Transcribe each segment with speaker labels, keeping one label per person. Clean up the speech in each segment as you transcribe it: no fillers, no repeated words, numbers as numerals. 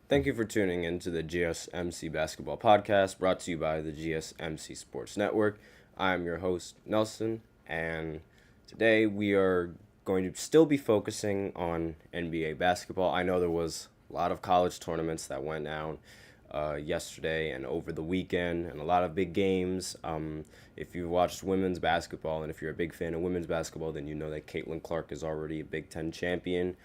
Speaker 1: Thank you for tuning in to the GSMC Basketball Podcast brought to you by the GSMC Sports Network. I'm your host, Nelson, and today we are going to still be focusing on NBA basketball. I know there was a lot of college tournaments that went down yesterday and over the weekend, and a lot of big games. If you've watched women's basketball, and if you're a big fan of women's basketball, then you know that Caitlin Clark is already a Big Ten champion,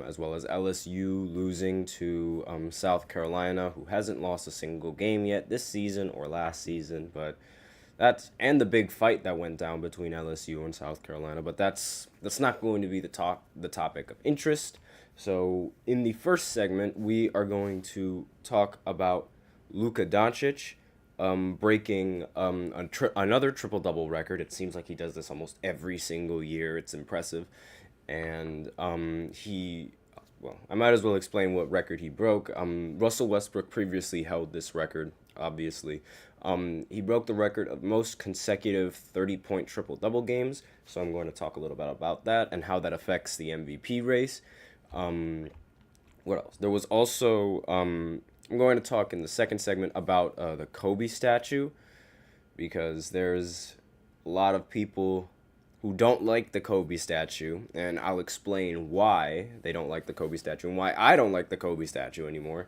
Speaker 1: as well as LSU losing to South Carolina, who hasn't lost a single game yet this season or last season. But that's and the big fight that went down between LSU and South Carolina. But that's not going to be the topic of interest. So in the first segment, we are going to talk about Luka Doncic breaking another triple double record. It seems like he does this almost every single year. It's impressive, and I might as well explain what record he broke. Russell Westbrook previously held this record, obviously. He broke the record of most consecutive 30-point triple-double games, so I'm going to talk a little bit about that and how that affects the MVP race. What else? There was also, I'm going to talk in the second segment about the Kobe statue, because there's a lot of people who don't like the Kobe statue, and I'll explain why they don't like the Kobe statue and why I don't like the Kobe statue anymore.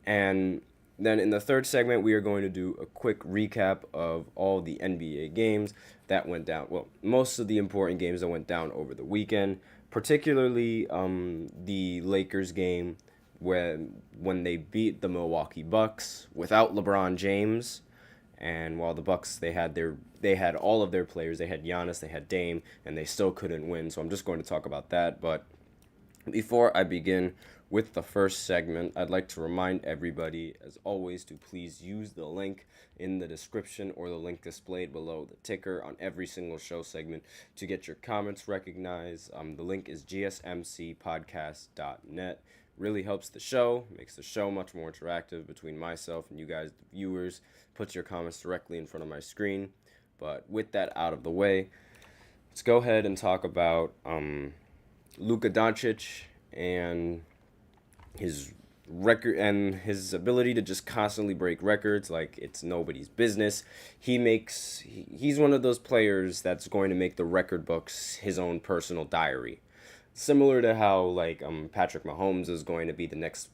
Speaker 1: And then in the third segment, we are going to do a quick recap of all the NBA games that went down. Well, most of the important games that went down over the weekend, particularly the Lakers game when they beat the Milwaukee Bucks without LeBron James. And while the Bucks, they had all of their players, they had Giannis, they had Dame, and they still couldn't win. So I'm just going to talk about that. But before I begin with the first segment, I'd like to remind everybody, as always, to please use the link in the description or the link displayed below the ticker on every single show segment to get your comments recognized. The link is gsmcpodcast.net. Really helps the show, makes the show much more interactive between myself and you guys, the viewers, puts your comments directly in front of my screen. But with that out of the way, let's go ahead and talk about Luka Doncic and his record and his ability to just constantly break records like it's nobody's business. He's one of those players that's going to make the record books his own personal diary. Similar to how Patrick Mahomes is going to be the next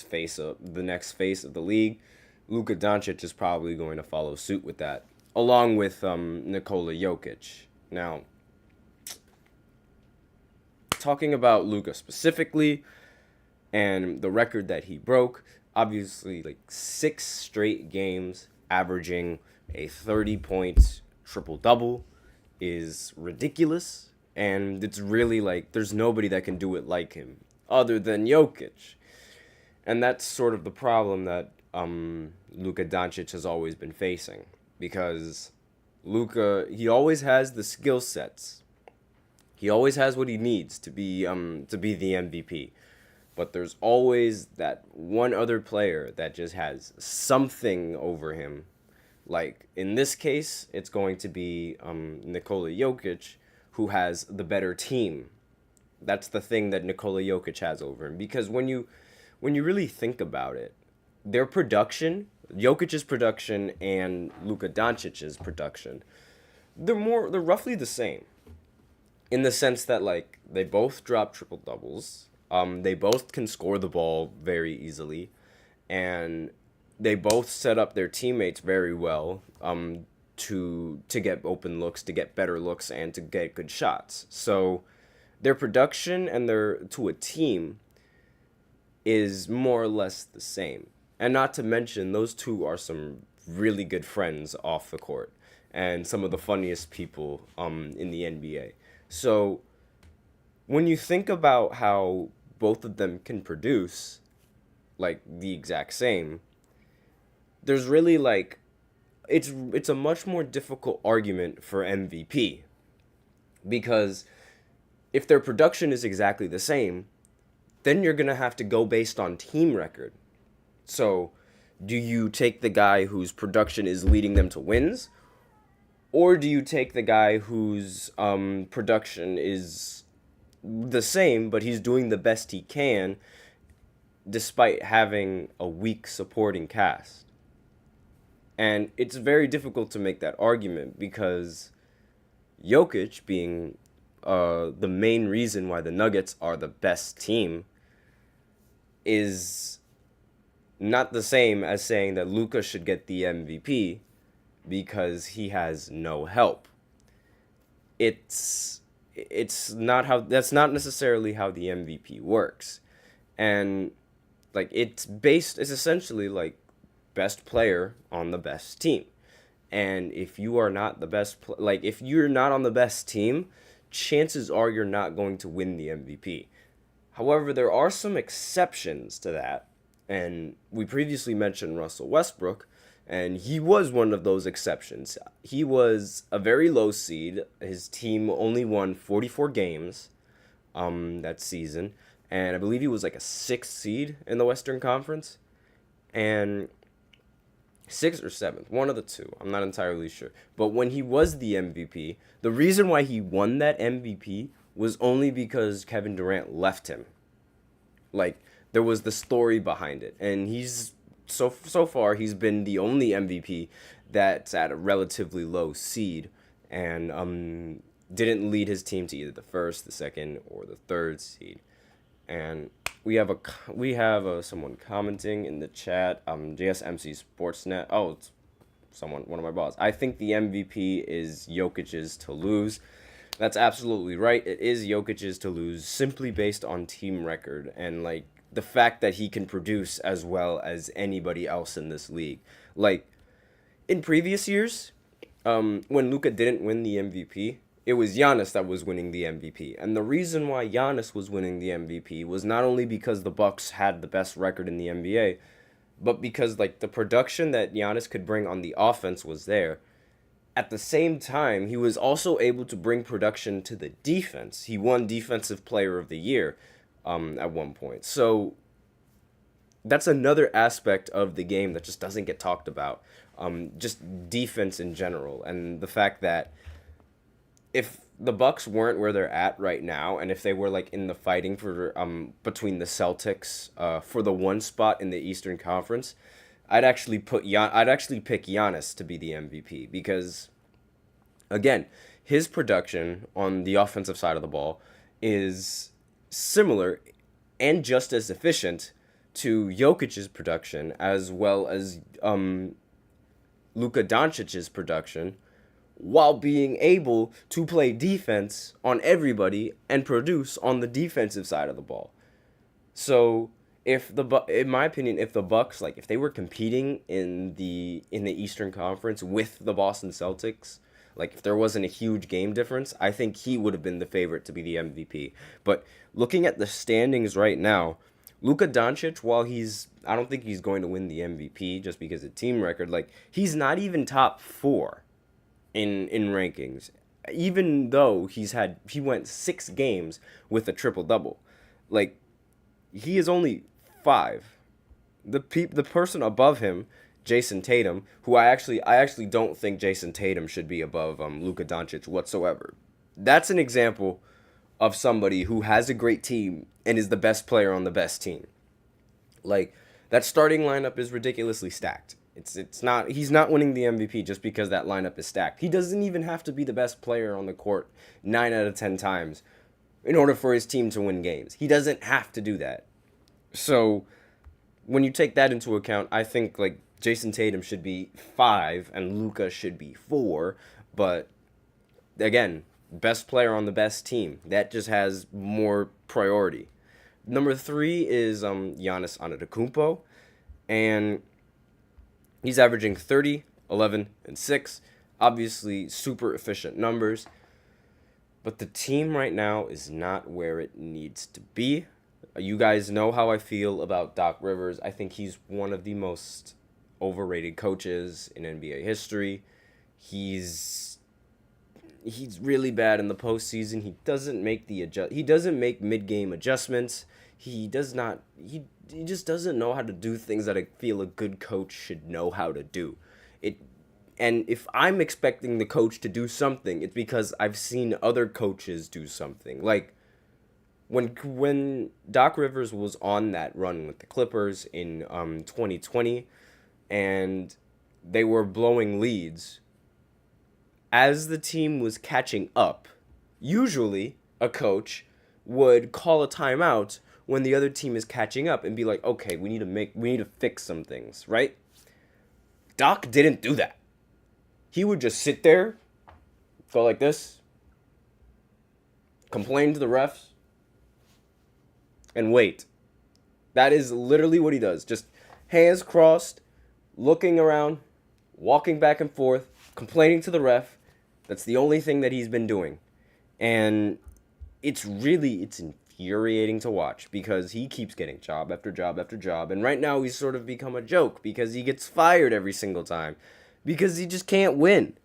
Speaker 1: face of the league, Luka Doncic is probably going to follow suit with that, along with Nikola Jokic. Now, talking about Luka specifically and the record that he broke, obviously 6 straight games averaging a 30-point triple-double is ridiculous. And it's really there's nobody that can do it like him other than Jokic. And that's sort of the problem that Luka Doncic has always been facing. Because Luka, he always has the skill sets. He always has what he needs to be the MVP. But there's always that one other player that just has something over him. Like, in this case, it's going to be Nikola Jokic, who has the better team. That's the thing that Nikola Jokic has over him. Because when you really think about it, their production, Jokic's production and Luka Doncic's production, they're roughly the same. In the sense that they both drop triple doubles. They both can score the ball very easily, and they both set up their teammates very well. To get open looks, to get better looks, and to get good shots. So their production and to a team is more or less the same. And not to mention, those two are some really good friends off the court and some of the funniest people in the NBA. So when you think about how both of them can produce the exact same, there's really it's a much more difficult argument for MVP, because if their production is exactly the same, then you're going to have to go based on team record. So, do you take the guy whose production is leading them to wins, or do you take the guy whose production is the same, but he's doing the best he can despite having a weak supporting cast. And it's very difficult to make that argument because Jokic being the main reason why the Nuggets are the best team is not the same as saying that Luka should get the MVP because he has no help. It's not how that's not necessarily how the MVP works. And like it's essentially like best player on the best team. And if you are not the best if you're not on the best team, chances are you're not going to win the MVP. However, there are some exceptions to that. And we previously mentioned Russell Westbrook, and he was one of those exceptions. He was a very low seed. His team only won 44 games that season. And I believe he was like a 6th seed in the Western Conference. And 6th or 7th, one of the two. I'm not entirely sure. But when he was the MVP, the reason why he won that MVP was only because Kevin Durant left him. Like, there was the story behind it. And he's so far he's been the only MVP that's at a relatively low seed and didn't lead his team to either the 1st, the 2nd, or the 3rd seed. And we have someone commenting in the chat. JSMC Sportsnet. Oh, it's one of my boss. I think the MVP is Jokic's to lose. That's absolutely right. It is Jokic's to lose simply based on team record and like the fact that he can produce as well as anybody else in this league. Like in previous years, when Luka didn't win the MVP, it was Giannis that was winning the MVP. And the reason why Giannis was winning the MVP was not only because the Bucks had the best record in the NBA, but because like the production that Giannis could bring on the offense was there. At the same time, he was also able to bring production to the defense. He won Defensive Player of the Year at one point. So that's another aspect of the game that just doesn't get talked about. Just defense in general, and the fact that if the Bucks weren't where they're at right now, and if they were like in the fighting for between the Celtics for the 1 spot in the Eastern Conference, I'd actually pick Giannis to be the MVP because, again, his production on the offensive side of the ball is similar and just as efficient to Jokic's production as well as Luka Doncic's production, while being able to play defense on everybody and produce on the defensive side of the ball. So in my opinion, if the Bucks, like if they were competing in the Eastern Conference with the Boston Celtics, like if there wasn't a huge game difference, I think he would have been the favorite to be the MVP. But looking at the standings right now, Luka Doncic, while I don't think he's going to win the MVP just because of team record, like he's not even top 4 in rankings, even though he went 6 games with a triple-double. Like, he is only 5. The person above him, Jason Tatum, who I actually don't think Jason Tatum should be above Luka Doncic whatsoever. That's an example of somebody who has a great team and is the best player on the best team. Like, that starting lineup is ridiculously stacked. He's not winning the MVP just because that lineup is stacked. He doesn't even have to be the best player on the court 9 out of 10 times in order for his team to win games. He doesn't have to do that. So when you take that into account, I think like Jason Tatum should be 5 and Luka should be 4. But again, best player on the best team. That just has more priority. Number 3 is Giannis Antetokounmpo, and he's averaging 30, 11, and 6. Obviously, super efficient numbers. But the team right now is not where it needs to be. You guys know how I feel about Doc Rivers. I think he's one of the most overrated coaches in NBA history. He's really bad in the postseason. He doesn't make mid-game adjustments. He just doesn't know how to do things that I feel a good coach should know how to do. And if I'm expecting the coach to do something, it's because I've seen other coaches do something. Like, when Doc Rivers was on that run with the Clippers in 2020, and they were blowing leads, as the team was catching up, usually a coach would call a timeout when the other team is catching up and be like, okay, we need to fix some things, right? Doc didn't do that. He would just sit there, go like this, complain to the refs, and wait. That is literally what he does. Just hands crossed, looking around, walking back and forth, complaining to the ref. That's the only thing that he's been doing. And it's infuriating to watch because he keeps getting job after job after job. And right now he's sort of become a joke because he gets fired every single time because he just can't win.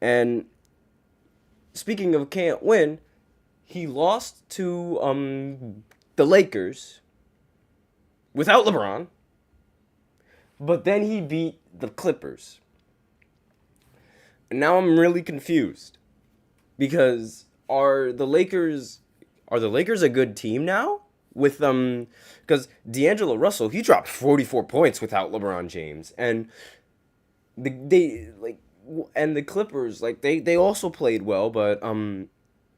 Speaker 1: And speaking of can't win, he lost to the Lakers without LeBron, but then he beat the Clippers. And now I'm really confused because are the Lakers a good team now? With because D'Angelo Russell, he dropped 44 points without LeBron James, and the Clippers, like they also played well, but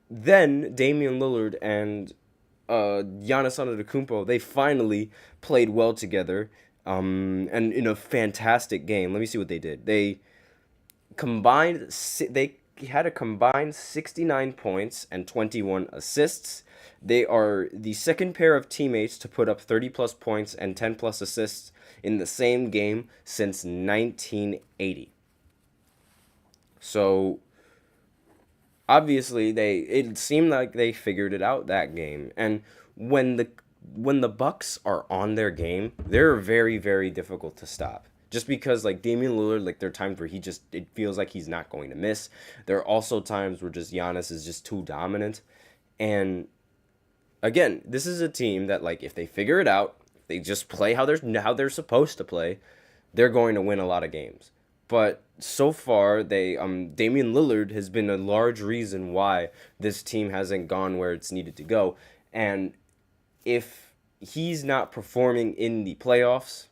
Speaker 1: then Damian Lillard and Giannis Antetokounmpo, they finally played well together, and in a fantastic game. Let me see what they did. They had a combined 69 points and 21 assists. They are the second pair of teammates to put up 30 plus points and 10 plus assists in the same game since 1980. So obviously it seemed like they figured it out that game. And when the Bucks are on their game, they're very, very difficult to stop. Just because, like, Damian Lillard, like, there are times where it feels like he's not going to miss. There are also times where just Giannis is just too dominant. And, again, this is a team that, like, if they figure it out, if they just play how they're supposed to play, they're going to win a lot of games. But so far, Damian Lillard has been a large reason why this team hasn't gone where it's needed to go. And if he's not performing in the playoffs,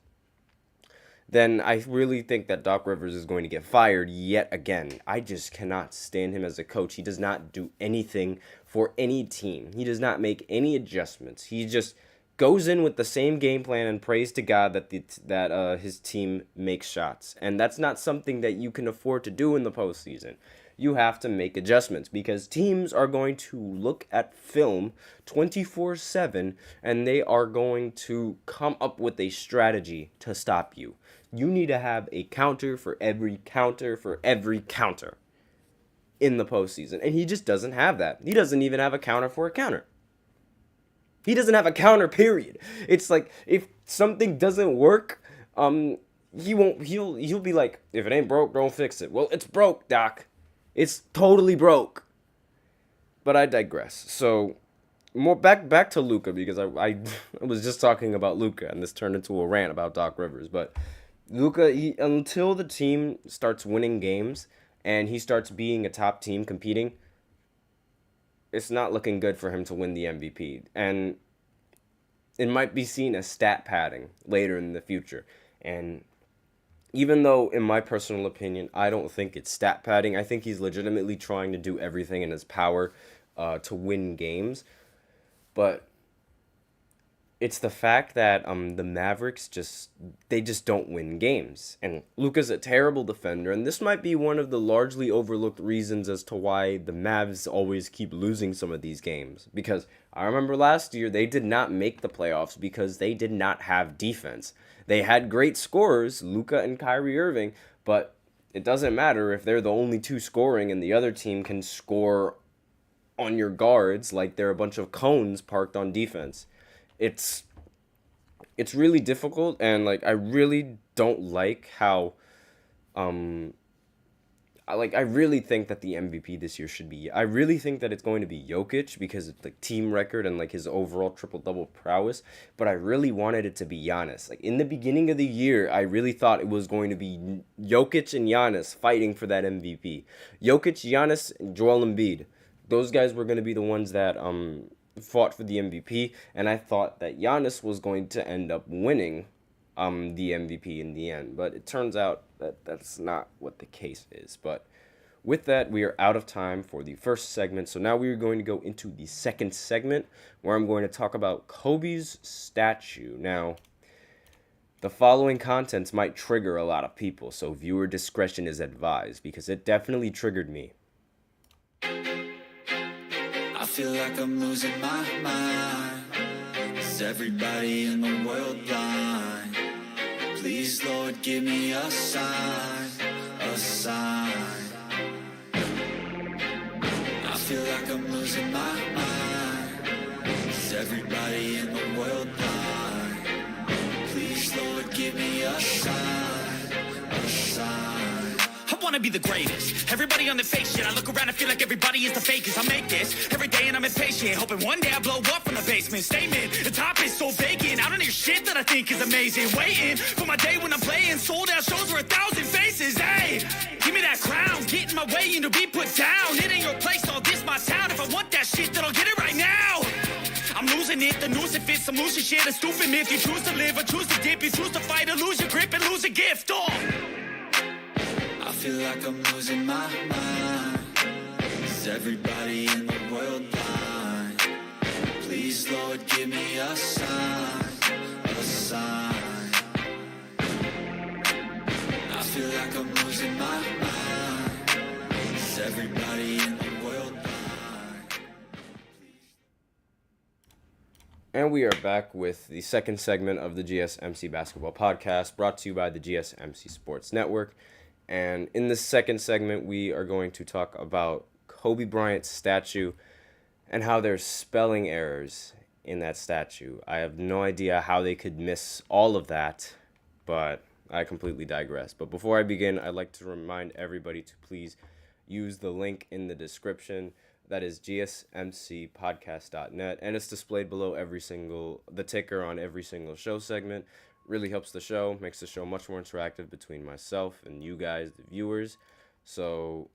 Speaker 1: then I really think that Doc Rivers is going to get fired yet again. I just cannot stand him as a coach. He does not do anything for any team. He does not make any adjustments. He just goes in with the same game plan and prays to God that his team makes shots. And that's not something that you can afford to do in the postseason. You have to make adjustments because teams are going to look at film 24/7 and they are going to come up with a strategy to stop you. You need to have a counter for every counter in the postseason. And he just doesn't have that. He doesn't even have a counter for a counter. He doesn't have a counter, period. It's like if something doesn't work, he'll be like, if it ain't broke, don't fix it. Well, it's broke, Doc. It's totally broke. But I digress. So more back to Luka because I was just talking about Luka and this turned into a rant about Doc Rivers. But Luka, until the team starts winning games and he starts being a top team competing, it's not looking good for him to win the MVP. And it might be seen as stat padding later in the future. And even though, in my personal opinion, I don't think it's stat padding, I think he's legitimately trying to do everything in his power to win games. But it's the fact that the Mavericks just don't win games. And Luka's a terrible defender, and this might be one of the largely overlooked reasons as to why the Mavs always keep losing some of these games. Because I remember last year they did not make the playoffs because they did not have defense. They had great scorers, Luka and Kyrie Irving, but it doesn't matter if they're the only two scoring and the other team can score on your guards like they're a bunch of cones parked on defense. It's really difficult, and like I really don't like how I really think that the MVP this year should be. I really think that it's going to be Jokic because of the team record and like his overall triple-double prowess, but I really wanted it to be Giannis. Like in the beginning of the year, I really thought it was going to be Jokic and Giannis fighting for that MVP. Jokic, Giannis, and Joel Embiid. Those guys were going to be the ones that fought for the MVP, and I thought that Giannis was going to end up winning the MVP in the end. But it turns out that that's not what the case is. But with that, we are out of time for the first segment. So now we are going to go into the second segment, where I'm going to talk about Kobe's statue. Now, the following contents might trigger a lot of people, so viewer discretion is advised, because it definitely triggered me.
Speaker 2: I feel like I'm losing my mind. Is everybody in the world blind? Please, Lord, give me a sign, a sign. I feel like I'm losing my mind. Is everybody in the world blind? Please, Lord, give me a sign, a sign.
Speaker 3: I wanna be the greatest. Everybody on the fake shit. I look around and feel like everybody is the fakest. I make this every day and I'm impatient, hoping one day I blow up from the basement. Statement, the top is so vacant. I don't hear shit that I think is amazing. Waiting for my day when I'm playing sold out shows for 1,000 faces. Hey, give me that crown, get in my way and to be put down. It ain't your place, all this my town. If I want that shit, then I'll get it right now. I'm losing it, the noose it fits, I'm losing shit, a stupid myth. You choose to live or choose to dip, you choose to fight or lose your grip and lose a gift. Oh.
Speaker 2: I feel like I'm losing my mind. Is everybody in the world blind? Please, Lord, give me a sign, a sign. I feel like I'm losing my mind. Is everybody in the world blind?
Speaker 1: And we are back with the second segment of the GSMC Basketball Podcast, brought to you by the GSMC Sports Network. And in this second segment, we are going to talk about Kobe Bryant's statue and how there's spelling errors in that statue. I have no idea how they could miss all of that, but I completely digress. But before I begin, I'd like to remind everybody to please use the link in the description. That is gsmcpodcast.net, and it's displayed below the ticker on every single show segment. Really helps the show, makes the show much more interactive between myself and you guys, the viewers. So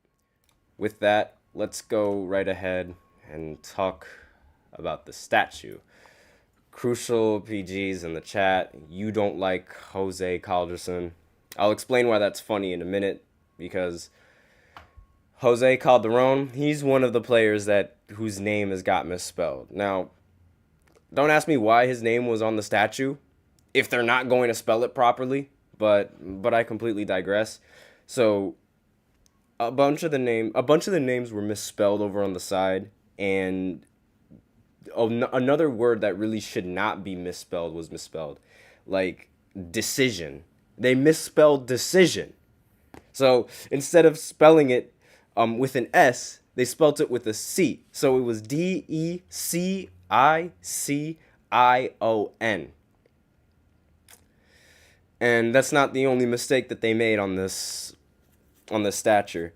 Speaker 1: with that, let's go right ahead and talk about the statue. Crucial PGs in the chat, you don't like Jose Calderson. I'll explain why that's funny in a minute, because Jose Calderon, he's one of the players whose name has got misspelled. Now, don't ask me why his name was on the statue if they're not going to spell it properly, but I completely digress. So a bunch of the names were misspelled over on the side, and another word that really should not be misspelled was misspelled, like decision. They misspelled decision. So instead of spelling it with an S, they spelt it with a C. So it was DECICION. And that's not the only mistake that they made on the statue.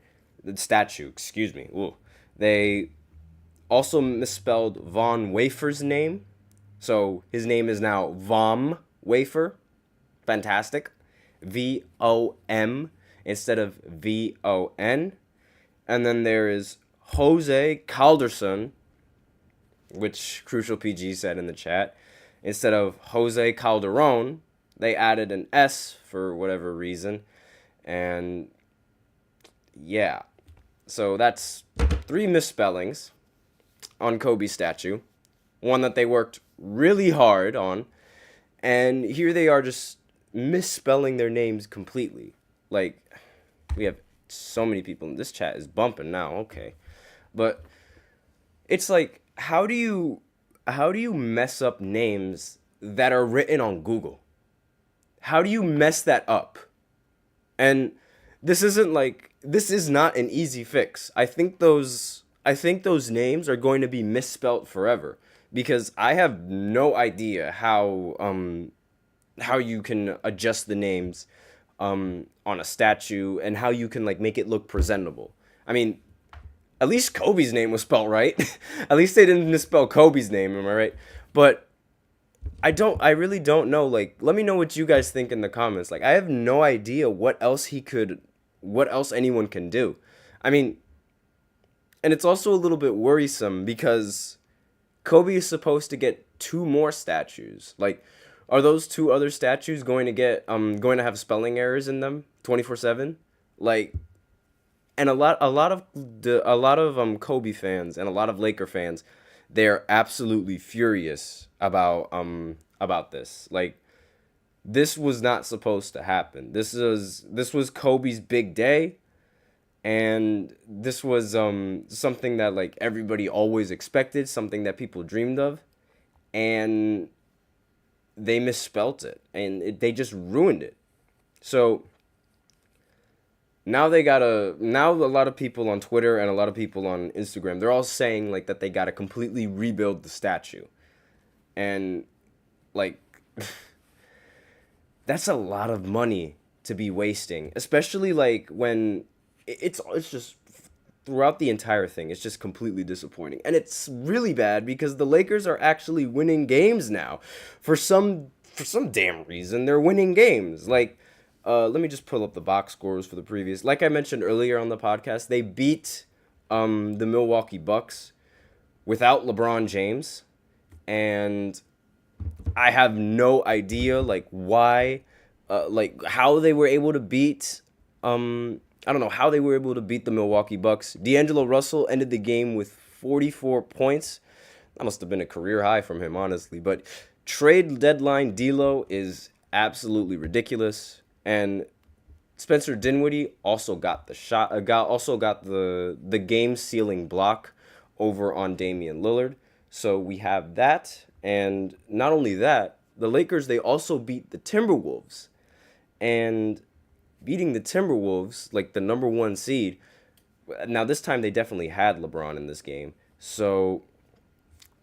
Speaker 1: Ooh. They also misspelled Von Wafer's name. So his name is now Vom Wafer. Fantastic. VOM instead of VON. And then there is Jose Calderson, which Crucial PG said in the chat. Instead of Jose Calderon, they added an S for whatever reason. And yeah. So that's 3 misspellings on Kobe's statue. One that they worked really hard on. And here they are just misspelling their names completely. Like, we have so many people. This chat is bumping now. Okay. But it's like, how do you mess up names that are written on Google? How do you mess that up? And this is not an easy fix. I think those names are going to be misspelt forever, because I have no idea how you can adjust the names on a statue and how you can make it look presentable. I mean, at least Kobe's name was spelled right. At least they didn't misspell Kobe's name, am I right? But I really don't know. Let me know what you guys think in the comments. I have no idea what else anyone can do. I mean, and it's also a little bit worrisome because Kobe is supposed to get 2 more statues. Like, are those 2 other statues going to have spelling errors in them 24/7? Like, and a lot of Kobe fans and a lot of Laker fans, they're absolutely furious about this. Like, this was not supposed to happen. This was Kobe's big day, and this was something that like everybody always expected, something that people dreamed of, and they misspelt it, and they just ruined it. So now now a lot of people on Twitter and a lot of people on Instagram, they're all saying like that they gotta completely rebuild the statue. And like that's a lot of money to be wasting, especially like when it's just throughout the entire thing. It's just completely disappointing, and it's really bad because the Lakers are actually winning games now. For some damn reason, they're winning games. Like, let me just pull up the box scores for the previous. Like I mentioned earlier on the podcast, they beat the Milwaukee Bucks without LeBron James, and I have no idea like why, like how they were able to beat. I don't know how they were able to beat the Milwaukee Bucks. D'Angelo Russell ended the game with 44 points. That must have been a career high from him, honestly. But trade deadline D'Lo is absolutely ridiculous. And Spencer Dinwiddie also got the the game sealing block over on Damian Lillard. So we have that, and not only that, the Lakers, they also beat the Timberwolves, and beating the Timberwolves, like the number 1 seed. Now this time they definitely had LeBron in this game. So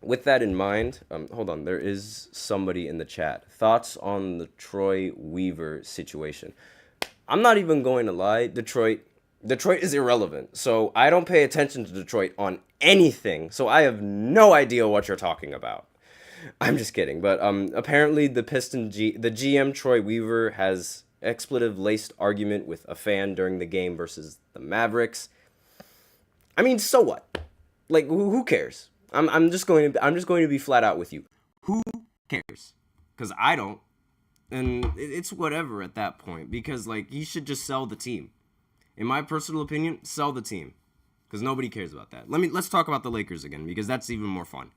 Speaker 1: with that in mind, hold on, there is somebody in the chat. Thoughts on the Troy Weaver situation? I'm not even going to lie. Detroit is irrelevant. So I don't pay attention to Detroit on anything. So I have no idea what you're talking about. I'm just kidding. But apparently the GM Troy Weaver has expletive-laced argument with a fan during the game versus the Mavericks. I mean, so what? Like, who cares? I'm just going to be flat out with you. Who cares? Because I don't, and it's whatever at that point. Because like, he should just sell the team. In my personal opinion, sell the team, because nobody cares about that. Let's talk about the Lakers again, because that's even more fun.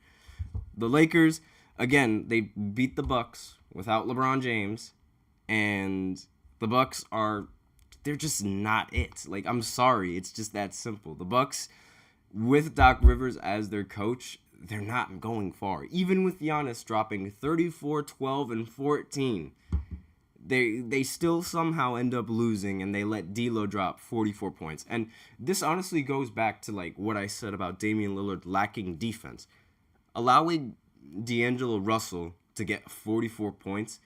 Speaker 1: The Lakers, again, they beat the Bucks without LeBron James, and the Bucks they're just not it. Like, I'm sorry, it's just that simple. The Bucks, with Doc Rivers as their coach, they're not going far. Even with Giannis dropping 34, 12, and 14, they still somehow end up losing, and they let D'Lo drop 44 points. And this honestly goes back to like what I said about Damian Lillard lacking defense. Allowing D'Angelo Russell to get 44 points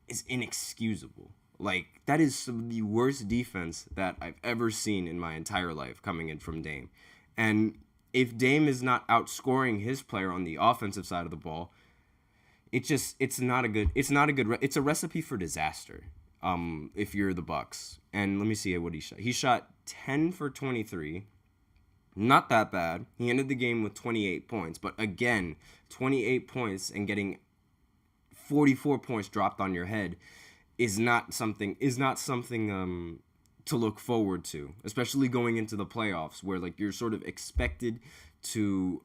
Speaker 1: is inexcusable. Like, that is some of the worst defense that I've ever seen in my entire life coming in from Dame. And if Dame is not outscoring his player on the offensive side of the ball, it's a recipe for disaster. If you're the Bucks. And let me see what he shot. He shot 10 for 23. Not that bad. He ended the game with 28 points, but again, 28 points and getting 44 points dropped on your head is not something to look forward to, especially going into the playoffs, where like you're sort of expected to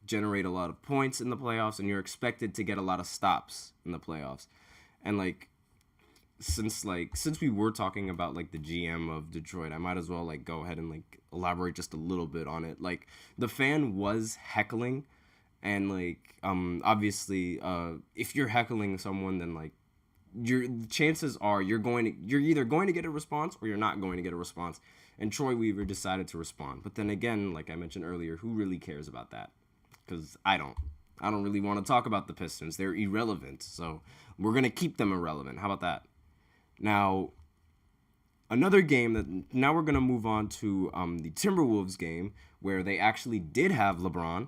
Speaker 1: generate a lot of points in the playoffs, and you're expected to get a lot of stops in the playoffs. And like since we were talking about like the GM of Detroit, I might as well like go ahead and like elaborate just a little bit on it. Like, the fan was heckling, and like obviously if you're heckling someone, then like your chances are you're either going to get a response or you're not going to get a response. And Troy Weaver decided to respond. But then again, like I mentioned earlier, who really cares about that? Because I don't really want to talk about the Pistons. They're irrelevant. So we're going to keep them irrelevant. How about that? Now, another game now we're going to move on to the Timberwolves game, where they actually did have LeBron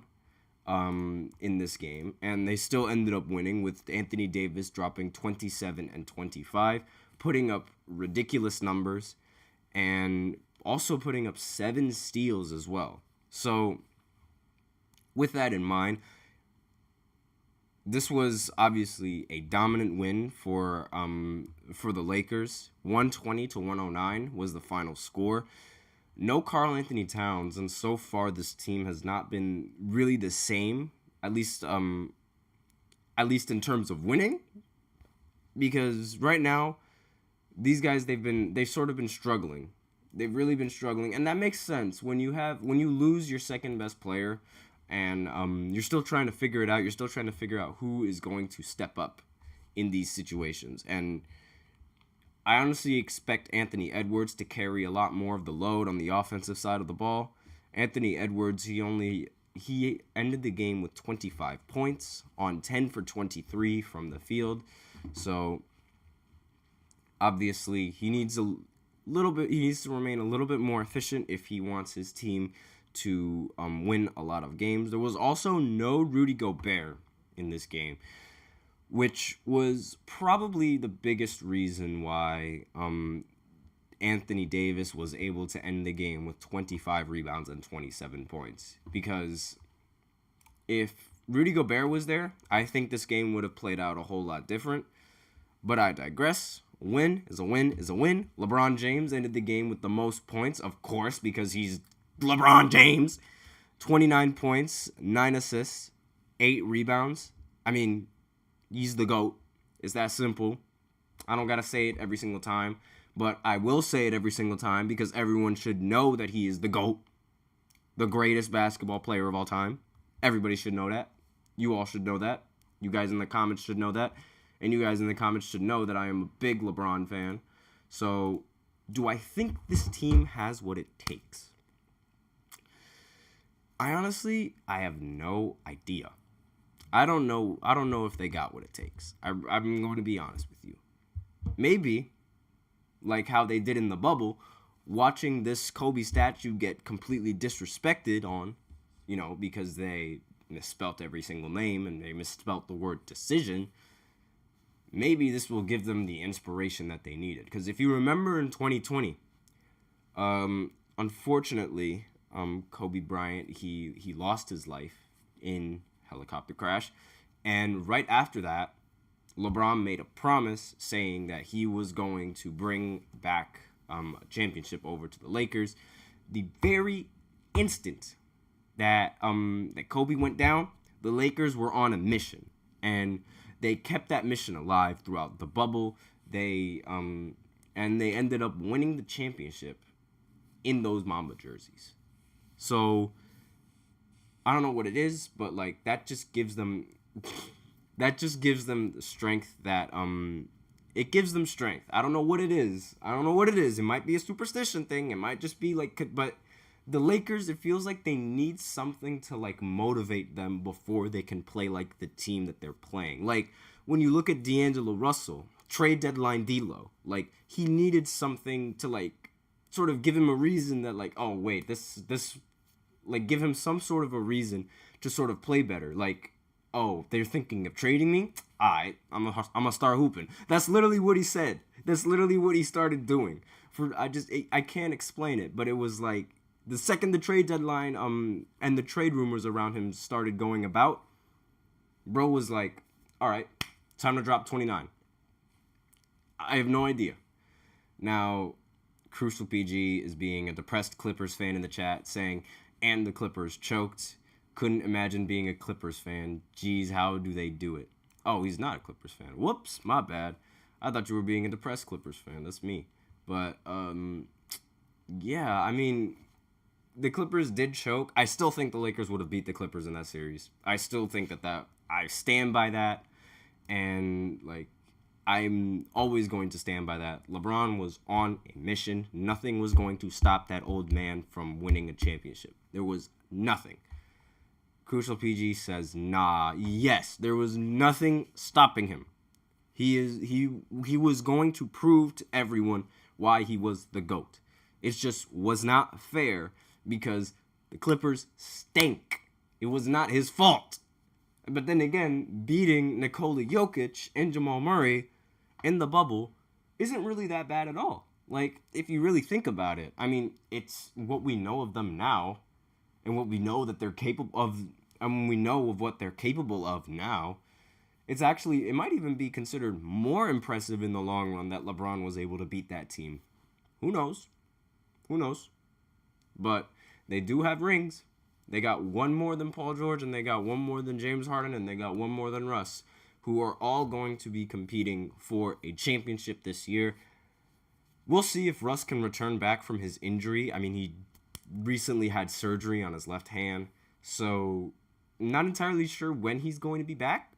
Speaker 1: in this game, and they still ended up winning, with Anthony Davis dropping 27 and 25, putting up ridiculous numbers, and also putting up 7 steals as well. So with that in mind, this was obviously a dominant win for the Lakers. 120-109 was the final score. No Karl Anthony Towns, and so far this team has not been really the same, at least in terms of winning. Because right now, these guys they've sort of been struggling. They've really been struggling, and that makes sense when you lose your second best player, and you're still trying to figure it out. You're still trying to figure out who is going to step up in these situations, and I honestly expect Anthony Edwards to carry a lot more of the load on the offensive side of the ball. Anthony Edwards, he ended the game with 25 points on 10 for 23 from the field. So obviously he needs to remain a little bit more efficient if he wants his team to win a lot of games. There was also no Rudy Gobert in this game, which was probably the biggest reason why Anthony Davis was able to end the game with 25 rebounds and 27 points. Because if Rudy Gobert was there, I think this game would have played out a whole lot different. But I digress. A win is a win is a win. LeBron James ended the game with the most points, of course, because he's LeBron James. 29 points, 9 assists, 8 rebounds. I mean, he's the GOAT. It's that simple. I don't got to say it every single time, but I will say it every single time because everyone should know that he is the GOAT, the greatest basketball player of all time. Everybody should know that. You all should know that. You guys in the comments should know that. And you guys in the comments should know that I am a big LeBron fan. So, do I think this team has what it takes? I have no idea. I don't know if they got what it takes. I'm going to be honest with you. Maybe, like how they did in the bubble, watching this Kobe statue get completely disrespected on, because they misspelt every single name and they misspelt the word decision. Maybe this will give them the inspiration that they needed. Because if you remember in 2020, unfortunately, Kobe Bryant, he lost his life in helicopter crash. And right after that, LeBron made a promise saying that he was going to bring back a championship over to the Lakers. The very instant that Kobe went down, the Lakers were on a mission. And they kept that mission alive throughout the bubble. They ended up winning the championship in those Mamba jerseys. So I don't know what it is, but that just gives them the strength that it gives them strength. I don't know what it is. It might be a superstition thing. It might just be but the Lakers, it feels like they need something to motivate them before they can play the team that they're playing. When you look at D'Angelo Russell, trade deadline D'Lo, he needed something to sort of give him a reason that oh wait, this give him some sort of a reason to sort of play better. Oh, they're thinking of trading me? Alright, I'm gonna start hooping. That's literally what he said. That's literally what he started doing. I can't explain it, but it was the second the trade deadline and the trade rumors around him started going about, bro was like, all right, time to drop 29. I have no idea. Now, Crucial PG is being a depressed Clippers fan in the chat saying, and the Clippers choked. Couldn't imagine being a Clippers fan. Geez, how do they do it? Oh, he's not a Clippers fan. Whoops, my bad. I thought you were being a depressed Clippers fan. That's me. But, yeah, I mean, the Clippers did choke. I still think the Lakers would have beat the Clippers in that series. I still think that I stand by that. And, I'm always going to stand by that. LeBron was on a mission. Nothing was going to stop that old man from winning a championship. There was nothing. Crucial PG says, nah. Yes, there was nothing stopping him. He was going to prove to everyone why he was the GOAT. It just was not fair because the Clippers stink. It was not his fault. But then again, beating Nikola Jokic and Jamal Murray in the bubble isn't really that bad at all. If you really think about it, I mean, it's what we know of them now and what we know that they're capable of, and we know of what they're capable of now. it might even be considered more impressive in the long run that LeBron was able to beat that team. Who knows? But they do have rings. They got one more than Paul George, and they got one more than James Harden, and they got one more than Russ, who are all going to be competing for a championship this year. We'll see if Russ can return back from his injury. I mean, he recently had surgery on his left hand, so not entirely sure when he's going to be back.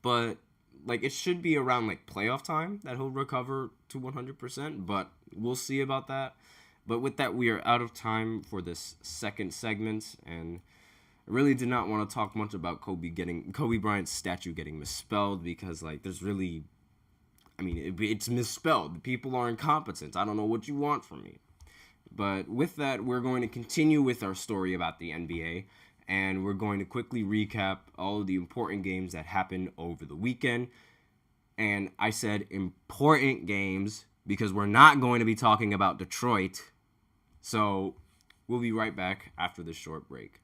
Speaker 1: But, like, it should be around, like, playoff time that he'll recover to 100%, but we'll see about that. But with that, we are out of time for this second segment, and I really did not want to talk much about Kobe Bryant's statue getting misspelled, because, like, it's misspelled. The people are incompetent. I don't know what you want from me. But with that, we're going to continue with our story about the NBA, and we're going to quickly recap all of the important games that happened over the weekend. And I said important games because we're not going to be talking about Detroit. So we'll be right back after this short break.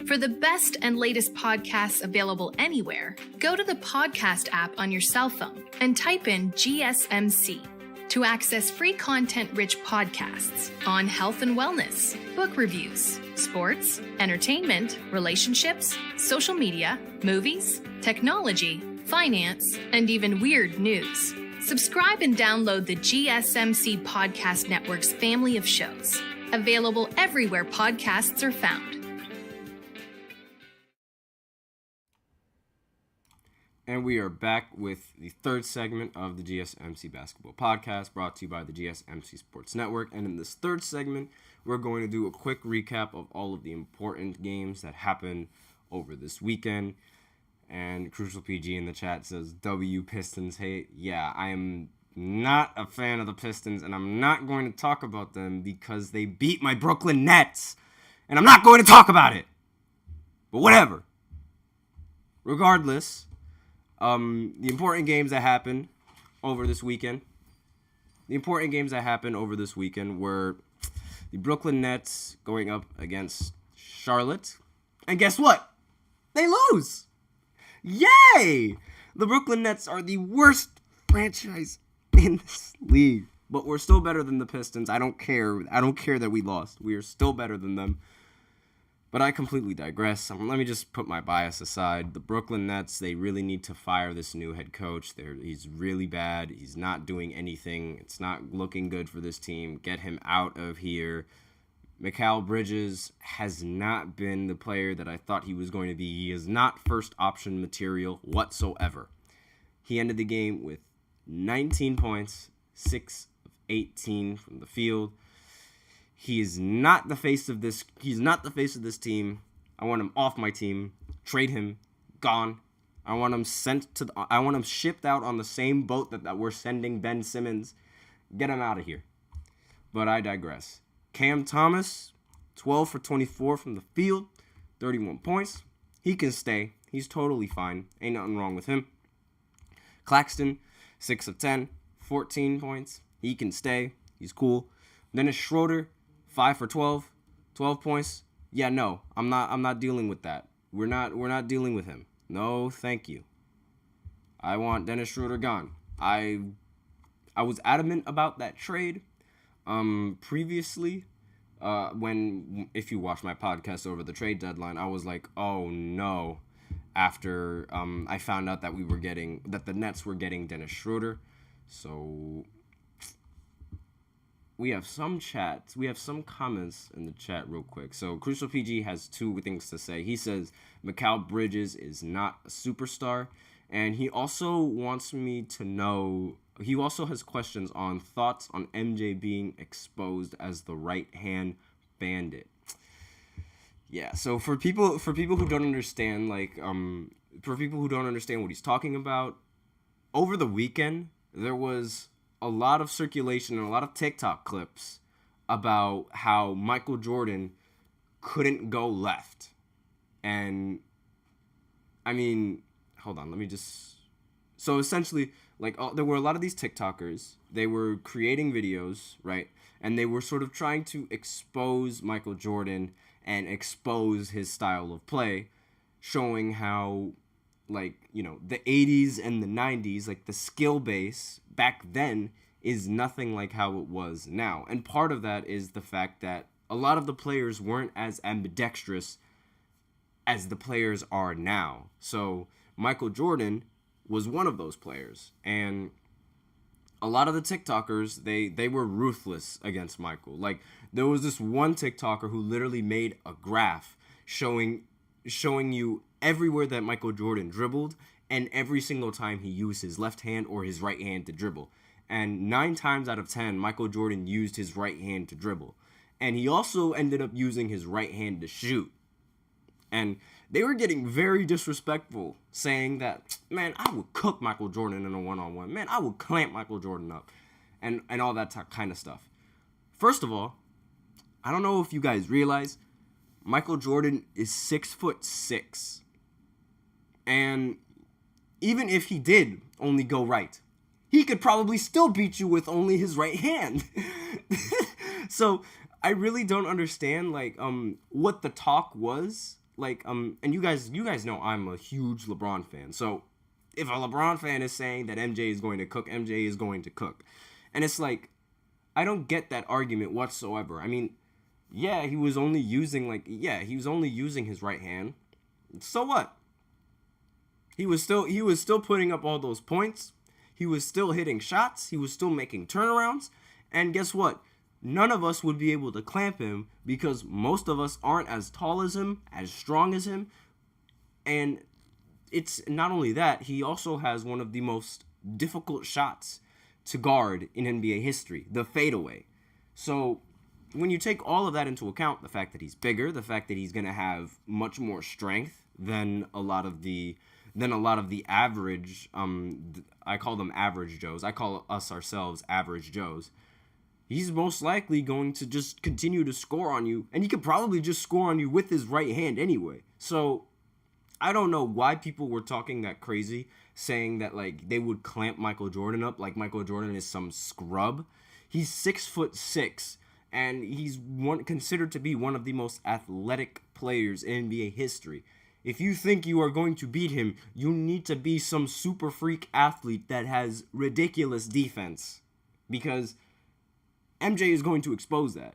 Speaker 4: For the best and latest podcasts available anywhere, go to the podcast app on your cell phone and type in GSMC to access free content-rich podcasts on health and wellness, book reviews, sports, entertainment, relationships, social media, movies, technology, finance, and even weird news. Subscribe and download the GSMC Podcast Network's family of shows, available everywhere podcasts are found.
Speaker 1: And we are back with the third segment of the GSMC Basketball Podcast, brought to you by the GSMC Sports Network. And in this third segment, we're going to do a quick recap of all of the important games that happened over this weekend. And Crucial PG in the chat says, W Pistons hate. Yeah, I am not a fan of the Pistons, and I'm not going to talk about them because they beat my Brooklyn Nets. And I'm not going to talk about it. But whatever. Regardless, the important games that happened over this weekend. Were the Brooklyn Nets going up against Charlotte. And guess what? They lose. Yay! The Brooklyn Nets are the worst franchise in this league. But we're still better than the Pistons. I don't care. That we lost. We are still better than them. But I completely digress. Let me just put my bias aside. The Brooklyn Nets, they really need to fire this new head coach. He's really bad. He's not doing anything. It's not looking good for this team. Get him out of here. Mikal Bridges has not been the player that I thought he was going to be. He is not first option material whatsoever. He ended the game with 19 points, 6 of 18 from the field. He is not the face of this. He's not the face of this team. I want him off my team. Trade him. Gone. I want him shipped out on the same boat that we're sending Ben Simmons. Get him out of here. But I digress. Cam Thomas, 12 for 24 from the field, 31 points. He can stay. He's totally fine. Ain't nothing wrong with him. Claxton, 6 of 10, 14 points. He can stay. He's cool. Dennis Schroeder, 5 for 12, 12 points. Yeah, no, I'm not dealing with that. We're not dealing with him. No, thank you. I want Dennis Schroeder gone. I was adamant about that trade. Previously, if you watch my podcast over the trade deadline, I was like, oh no, after I found out that the Nets were getting Dennis Schroeder. So we have some chats. We have some comments in the chat real quick. So Crucial PG has 2 things to say. He says Mikal Bridges is not a superstar, and he also wants me to know. He also has questions on thoughts on MJ being exposed as the right-hand bandit. Yeah, so for people who don't understand, what he's talking about, over the weekend there was a lot of circulation and a lot of TikTok clips about how Michael Jordan couldn't go left. And I mean, hold on, let me just. So essentially, there were a lot of these TikTokers. They were creating videos, right? And they were sort of trying to expose Michael Jordan and expose his style of play, showing how, like, you know, the 80s and the 90s, like, the skill base back then is nothing like how it was now. And part of that is the fact that a lot of the players weren't as ambidextrous as the players are now. So Michael Jordan was one of those players, and a lot of the TikTokers, they were ruthless against Michael. Like, there was this one TikToker who literally made a graph showing you everywhere that Michael Jordan dribbled and every single time he used his left hand or his right hand to dribble. And 9 times out of 10, Michael Jordan used his right hand to dribble. And he also ended up using his right hand to shoot. And they were getting very disrespectful, saying that, man, I would cook Michael Jordan in a one-on-one. Man, I would clamp Michael Jordan up. And all that kind of stuff. First of all, I don't know if you guys realize, Michael Jordan is 6'6". And even if he did only go right, he could probably still beat you with only his right hand. So I really don't understand, like, what the talk was. Like, and you guys know I'm a huge LeBron fan. So if a LeBron fan is saying that MJ is going to cook, MJ is going to cook. And it's like, I don't get that argument whatsoever. I mean, yeah, he was only using his right hand. So what? He was still putting up all those points. He was still hitting shots. He was still making turnarounds. And guess what? None of us would be able to clamp him because most of us aren't as tall as him, as strong as him. And it's not only that, he also has one of the most difficult shots to guard in NBA history, the fadeaway. So when you take all of that into account, the fact that he's bigger, the fact that he's going to have much more strength than a lot of the average, I call them average Joes. I call us ourselves average Joes. He's most likely going to just continue to score on you, and he could probably just score on you with his right hand anyway. So I don't know why people were talking that crazy, saying that, like, they would clamp Michael Jordan up like Michael Jordan is some scrub. He's 6'6", and he's considered to be one of the most athletic players in NBA history. If you think you are going to beat him, you need to be some super freak athlete that has ridiculous defense, because MJ is going to expose that.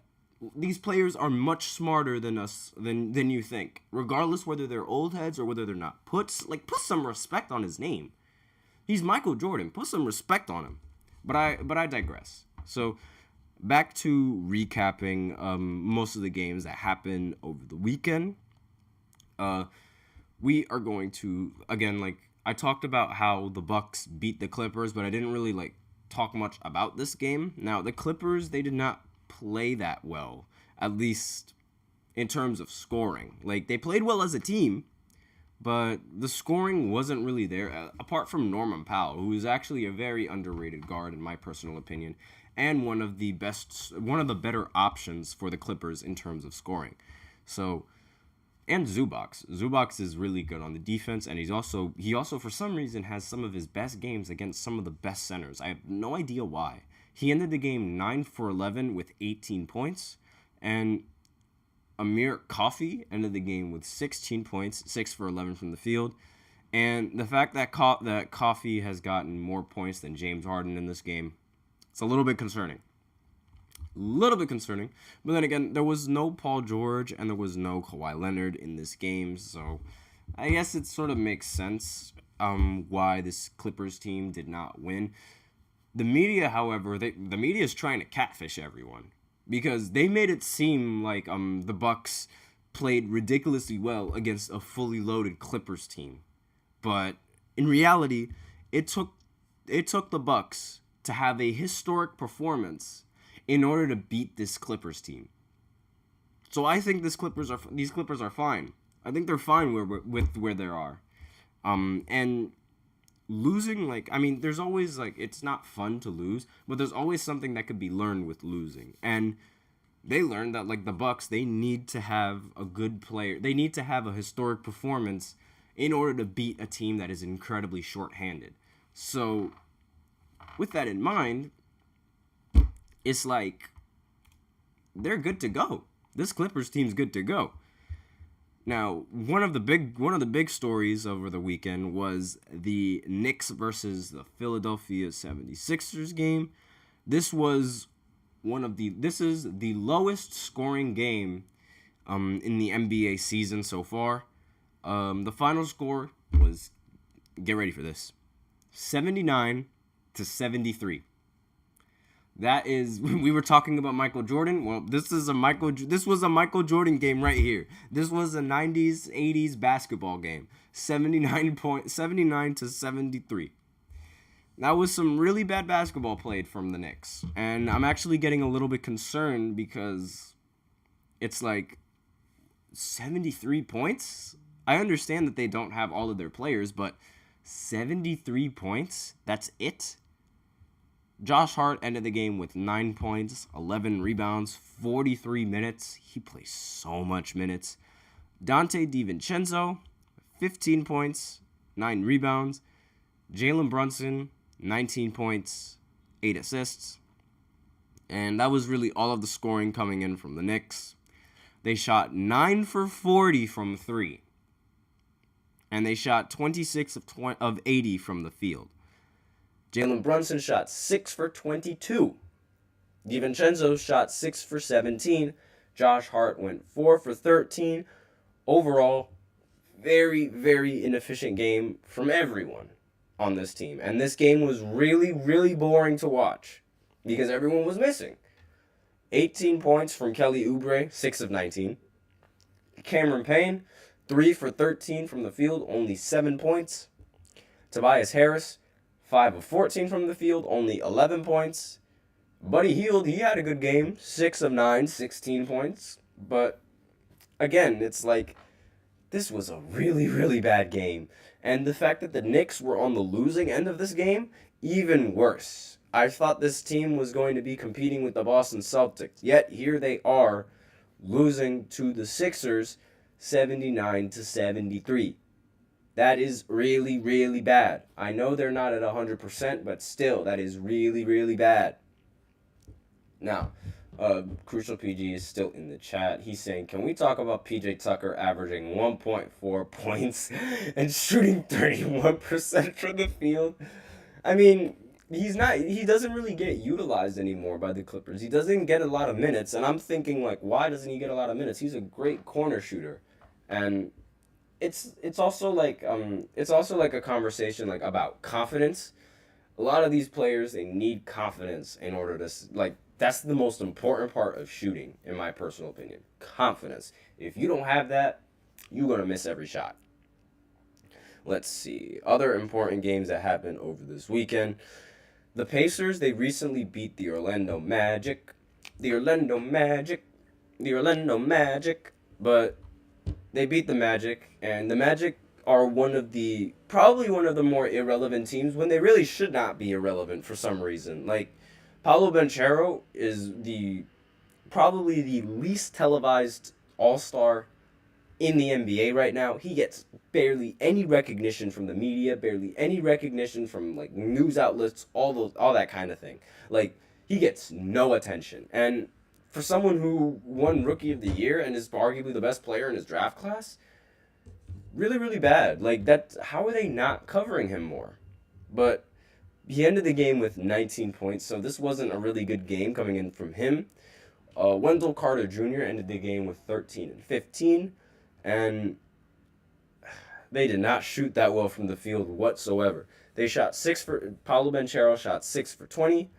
Speaker 1: These players are much smarter than us, than you think, regardless whether they're old heads or whether they're not. Put some respect on his name. He's Michael Jordan. Put some respect on him. But I digress. So back to recapping most of the games that happened over the weekend. We are going to, again, like, I talked about how the Bucks beat the Clippers, but I didn't really, like, talk much about this game. Now, the Clippers, they did not play that well, at least in terms of scoring. Like, they played well as a team, but the scoring wasn't really there, apart from Norman Powell, who is actually a very underrated guard in my personal opinion, and one of the better options for the Clippers in terms of scoring. So, and Zubac. Zubac is really good on the defense, and he also for some reason has some of his best games against some of the best centers. I have no idea why. He ended the game 9 for 11 with 18 points, and Amir Coffey ended the game with 16 points, 6 for 11 from the field. And the fact that Coffey has gotten more points than James Harden in this game, it's a little bit concerning. But then again, there was no Paul George and there was no Kawhi Leonard in this game, so I guess it sort of makes sense why this Clippers team did not win. The media, however, the media is trying to catfish everyone because they made it seem like the Bucks played ridiculously well against a fully loaded Clippers team, but in reality, it took the Bucks to have a historic performance in order to beat this Clippers team. So I think these Clippers are fine. I think they're fine with where they are. And losing, like, I mean, there's always, like, it's not fun to lose, but there's always something that could be learned with losing. And they learned that, like, the Bucks, they need to have a good player. They need to have a historic performance in order to beat a team that is incredibly short-handed. So with that in mind, it's like they're good to go. This Clippers team's good to go. Now, one of the big stories over the weekend was the Knicks versus the Philadelphia 76ers game. This is the lowest scoring game in the NBA season so far. The final score was, get ready for this, 79-73. That is, we were talking about Michael Jordan. Well, this was a Michael Jordan game right here. This was a 90s, 80s basketball game. 79-73. That was some really bad basketball played from the Knicks. And I'm actually getting a little bit concerned because it's like 73 points? I understand that they don't have all of their players, but 73 points? That's it? Josh Hart ended the game with 9 points, 11 rebounds, 43 minutes. He plays so much minutes. Dante DiVincenzo, 15 points, 9 rebounds. Jalen Brunson, 19 points, 8 assists. And that was really all of the scoring coming in from the Knicks. They shot 9 for 40 from 3. And they shot 26 of 80 from the field. Jalen Brunson shot 6 for 22. DiVincenzo shot 6 for 17. Josh Hart went 4 for 13. Overall, very, very inefficient game from everyone on this team. And this game was really, really boring to watch because everyone was missing. 18 points from Kelly Oubre, 6 of 19. Cameron Payne, 3 for 13 from the field, only 7 points. Tobias Harris, 5 of 14 from the field, only 11 points. Buddy Hield, he had a good game, 6 of 9, 16 points. But again, it's like, this was a really, really bad game. And the fact that the Knicks were on the losing end of this game, even worse. I thought this team was going to be competing with the Boston Celtics. Yet here they are, losing to the Sixers, 79-73. That is really, really bad. I know they're not at 100%, but still, that is really, really bad. Now, Crucial PG is still in the chat. He's saying, can we talk about PJ Tucker averaging 1.4 points and shooting 31% from the field? I mean, he doesn't really get utilized anymore by the Clippers. He doesn't get a lot of minutes, and I'm thinking, like, why doesn't he get a lot of minutes? He's a great corner shooter. And it's also like a conversation like about confidence. A lot of these players, they need confidence in order to, like, that's the most important part of shooting, in my personal opinion. Confidence. If you don't have that, you're going to miss every shot. Let's see. Other important games that happened over this weekend. The Pacers, they recently beat the Orlando Magic. But they beat the Magic, and the Magic are probably one of the more irrelevant teams when they really should not be irrelevant for some reason. Like, Paolo Banchero is probably the least televised all-star in the NBA right now. He gets barely any recognition from the media, barely any recognition from like news outlets, all that kind of thing. Like, he gets no attention. And for someone who won Rookie of the Year and is arguably the best player in his draft class, really, really bad. Like, how are they not covering him more? But he ended the game with 19 points, so this wasn't a really good game coming in from him. Wendell Carter Jr. ended the game with 13 and 15, and they did not shoot that well from the field whatsoever. They shot Paolo Banchero shot 6 for 20.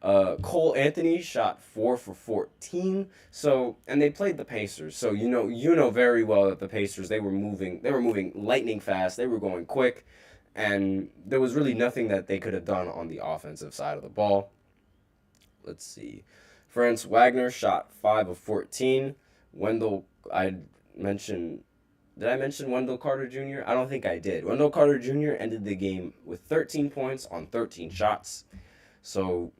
Speaker 1: Cole Anthony shot 4 for 14. So, and they played the Pacers. So you know very well that the Pacers, they were moving lightning fast. They were going quick, and there was really nothing that they could have done on the offensive side of the ball. Let's see. Franz Wagner shot 5 of 14. Did I mention Wendell Carter Jr.? I don't think I did. Wendell Carter Jr. ended the game with 13 points on 13 shots. So,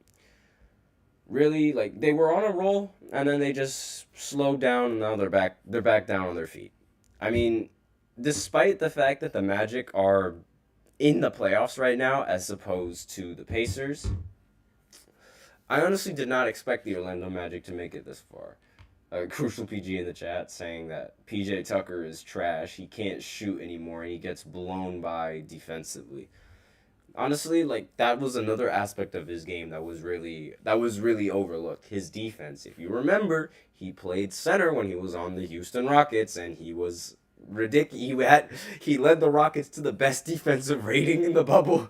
Speaker 1: really, like, they were on a roll, and then they just slowed down, and now they're back down on their feet. I mean, despite the fact that the Magic are in the playoffs right now as opposed to the Pacers, I honestly did not expect the Orlando Magic to make it this far. Crucial PG in the chat saying that PJ Tucker is trash. He can't shoot anymore, and he gets blown by defensively. Honestly, like, that was another aspect of his game that was really overlooked. His defense. If you remember, he played center when he was on the Houston Rockets, and he was ridiculous. He led the Rockets to the best defensive rating in the bubble,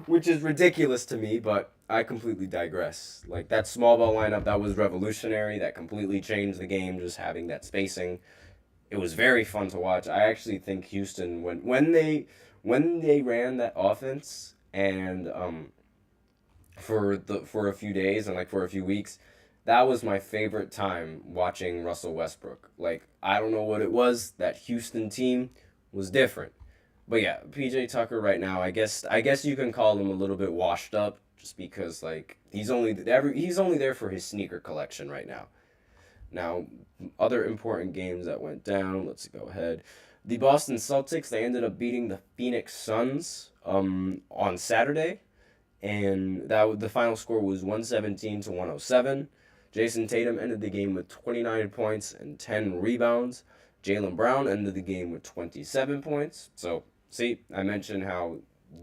Speaker 1: which is ridiculous to me, but I completely digress. Like, that small ball lineup, that was revolutionary. That completely changed the game, just having that spacing. It was very fun to watch. I actually think Houston, when they ran that offense, and for a few days and like for a few weeks, that was my favorite time watching Russell Westbrook. Like, I don't know what it was. That Houston team was different. But yeah, PJ Tucker right now, I guess you can call him a little bit washed up, just because like he's only there for his sneaker collection right now. Now, other important games that went down. Let's go ahead. The Boston Celtics, they ended up beating the Phoenix Suns on Saturday, and the final score was 117-107. Jason Tatum ended the game with 29 points and 10 rebounds. Jaylen Brown ended the game with 27 points. So, see, I mentioned how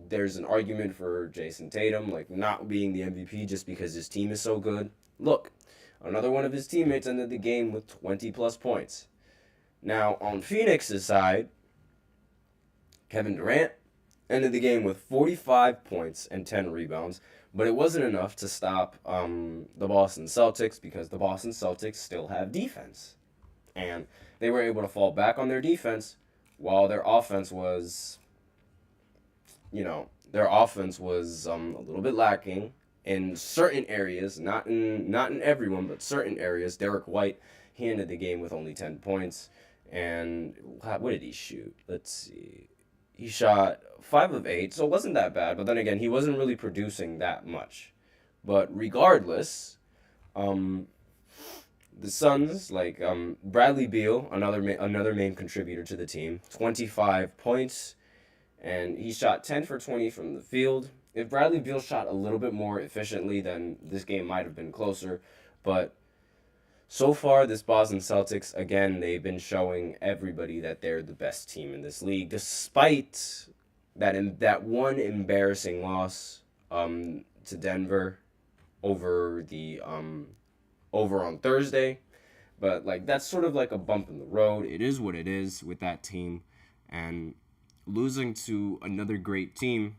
Speaker 1: there's an argument for Jason Tatum, like, not being the MVP just because his team is so good. Look, another one of his teammates ended the game with 20-plus points. Now, on Phoenix's side, Kevin Durant ended the game with 45 points and 10 rebounds, but it wasn't enough to stop the Boston Celtics, because the Boston Celtics still have defense. And they were able to fall back on their defense while their offense was, a little bit lacking in certain areas, not in everyone, but certain areas. Derek White, he ended the game with only 10 points. And what did he shoot? Let's see. He shot 5 of 8, so it wasn't that bad. But then again, he wasn't really producing that much. But regardless, the Suns, like Bradley Beal, another main contributor to the team, 25 points, and he shot 10 for 20 from the field. If Bradley Beal shot a little bit more efficiently, then this game might have been closer. But so far, this Boston Celtics, again, they've been showing everybody that they're the best team in this league, despite that one embarrassing loss to Denver over on Thursday. But like, that's sort of like a bump in the road. It is what it is with that team, and losing to another great team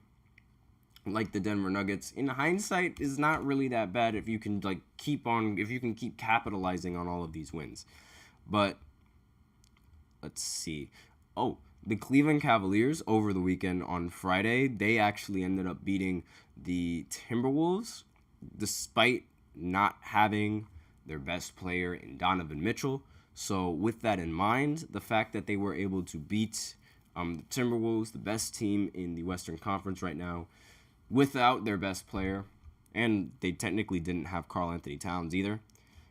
Speaker 1: like the Denver Nuggets, in hindsight, is not really that bad if you can keep capitalizing on all of these wins. But let's see. Oh, the Cleveland Cavaliers over the weekend on Friday, they actually ended up beating the Timberwolves despite not having their best player in Donovan Mitchell. So with that in mind, the fact that they were able to beat the Timberwolves, the best team in the Western Conference right now, without their best player, and they technically didn't have Karl Anthony Towns either.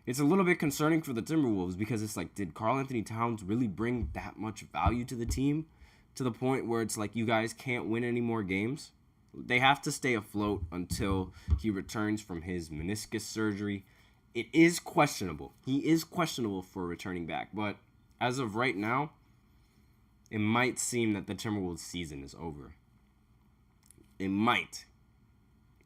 Speaker 1: It's a little bit concerning for the Timberwolves, because it's like, did Karl Anthony Towns really bring that much value to the team to the point where it's like, you guys can't win any more games? They have to stay afloat until he returns from his meniscus surgery. It is questionable. He is questionable for returning back, but as of right now, it might seem that the Timberwolves season is over. It might.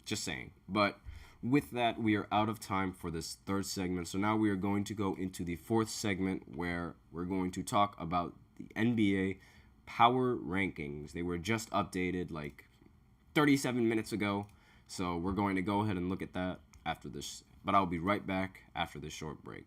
Speaker 1: Just saying. But with that, we are out of time for this third segment. So now we are going to go into the fourth segment, where we're going to talk about the NBA power rankings. They were just updated like 37 minutes ago. So we're going to go ahead and look at that after this. But I'll be right back after this short break.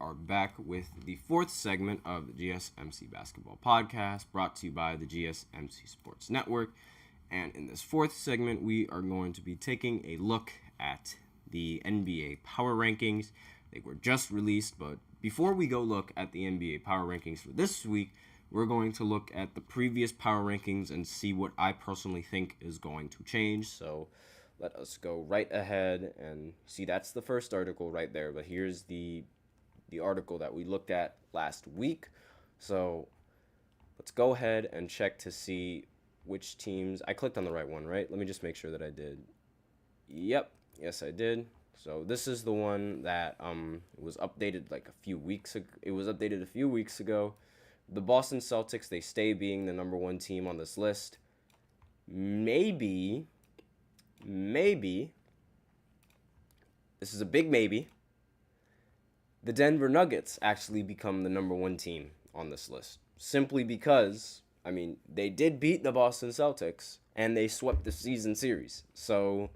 Speaker 1: are back with the fourth segment of the GSMC Basketball Podcast, brought to you by the GSMC Sports Network. And in this fourth segment, we are going to be taking a look at the NBA Power Rankings. They were just released, but before we go look at the NBA Power Rankings for this week, we're going to look at the previous Power Rankings and see what I personally think is going to change. So let us go right ahead and see, that's the first article right there, but here's the article that we looked at last week. So let's go ahead and check to see which teams. I clicked on the right one, right? Let me just make sure that I did. Yep, yes I did. So this is the one that was updated like a few weeks ago. It was updated a few weeks ago. The Boston Celtics, they stay being the number one team on this list. Maybe, this is a big maybe, the Denver Nuggets actually become the number one team on this list. Simply because, I mean, they did beat the Boston Celtics, and they swept the season series. So,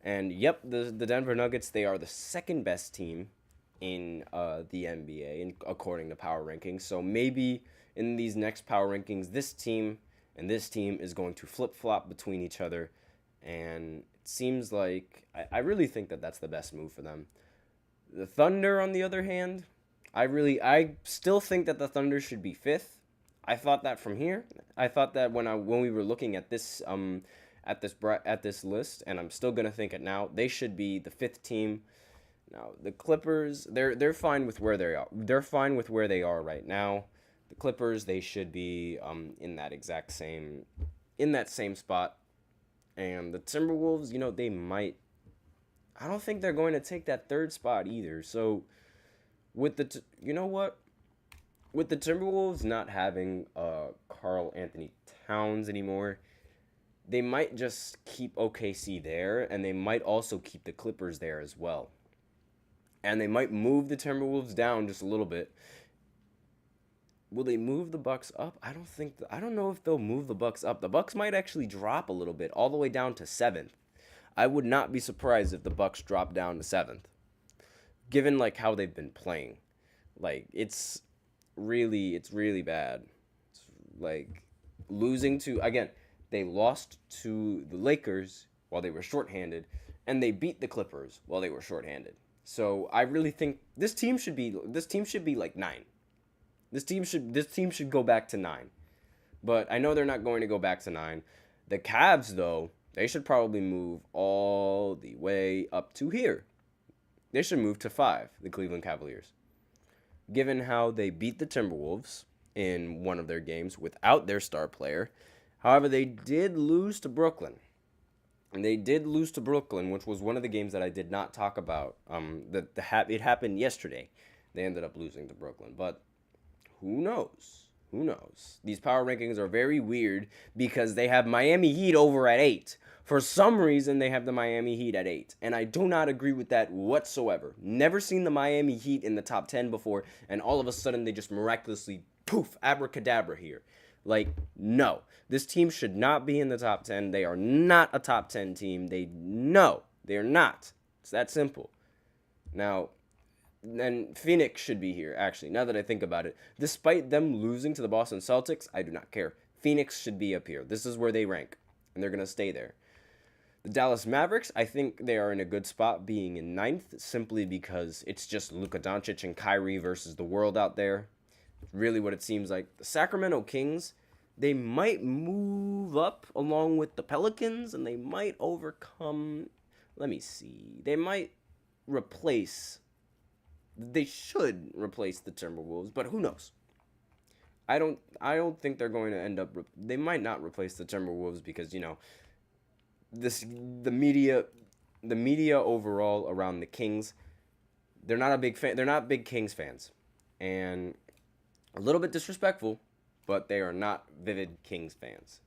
Speaker 1: and yep, the Denver Nuggets, they are the second best team in the NBA, according to Power Rankings. So maybe in these next Power Rankings, this team and this team is going to flip-flop between each other. And it seems like, I really think that that's the best move for them. The Thunder, on the other hand, I still think that the Thunder should be fifth. I thought that from here. I thought that when we were looking at this at this list, and I'm still gonna think it now, they should be the fifth team. Now the Clippers, they're fine with where they are. They're fine with where they are right now. The Clippers, they should be in that same spot. And the Timberwolves, they might. I don't think they're going to take that third spot either. So, with the with the Timberwolves not having Karl Anthony Towns anymore, they might just keep OKC there, and they might also keep the Clippers there as well. And they might move the Timberwolves down just a little bit. Will they move the Bucks up? I don't know if they'll move the Bucks up. The Bucks might actually drop a little bit, all the way down to 7th. I would not be surprised if the Bucks drop down to 7th, given like how they've been playing. Like it's really bad. It's like losing to, again, they lost to the Lakers while they were shorthanded, and they beat the Clippers while they were shorthanded. So I really think this team should be like 9. This team should go back to 9. But I know they're not going to go back to 9. The Cavs, though, they should probably move all the way up to here. They should move to 5, the Cleveland Cavaliers. Given how they beat the Timberwolves in one of their games without their star player. However, they did lose to Brooklyn. And they did lose to Brooklyn, which was one of the games that I did not talk about. It happened yesterday. They ended up losing to Brooklyn. But who knows? Who knows? These power rankings are very weird because they have Miami Heat over at 8. For some reason, they have the Miami Heat at 8. And I do not agree with that whatsoever. Never seen the Miami Heat in the top 10 before, and all of a sudden they just miraculously, poof, abracadabra here. Like, no. This team should not be in the top 10. They are not a top 10 team. They are not. It's that simple. Now, and Phoenix should be here, actually, now that I think about it. Despite them losing to the Boston Celtics, I do not care. Phoenix should be up here. This is where they rank, and they're going to stay there. The Dallas Mavericks, I think they are in a good spot being in 9th, simply because it's just Luka Doncic and Kyrie versus the world out there. Really what it seems like. The Sacramento Kings, they might move up along with the Pelicans, and they might overcome, let me see, they should replace the Timberwolves, but who knows? I don't think they're going to end up, they might not replace the Timberwolves because, the media overall around the Kings, they're not big Kings fans, and a little bit disrespectful, but they are not vivid Kings fans.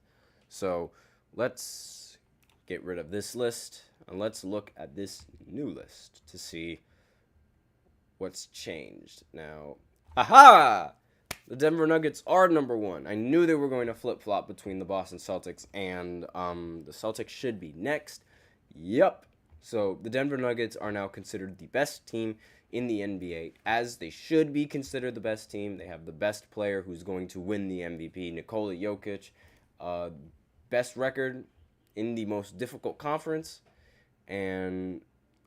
Speaker 1: So let's get rid of this list and let's look at this new list to see what's changed. Now, aha! The Denver Nuggets are number 1. I knew they were going to flip-flop between the Boston Celtics and the Celtics should be next. Yep. So the Denver Nuggets are now considered the best team in the NBA, as they should be considered the best team. They have the best player who's going to win the MVP, Nikola Jokic. Best record in the most difficult conference. And,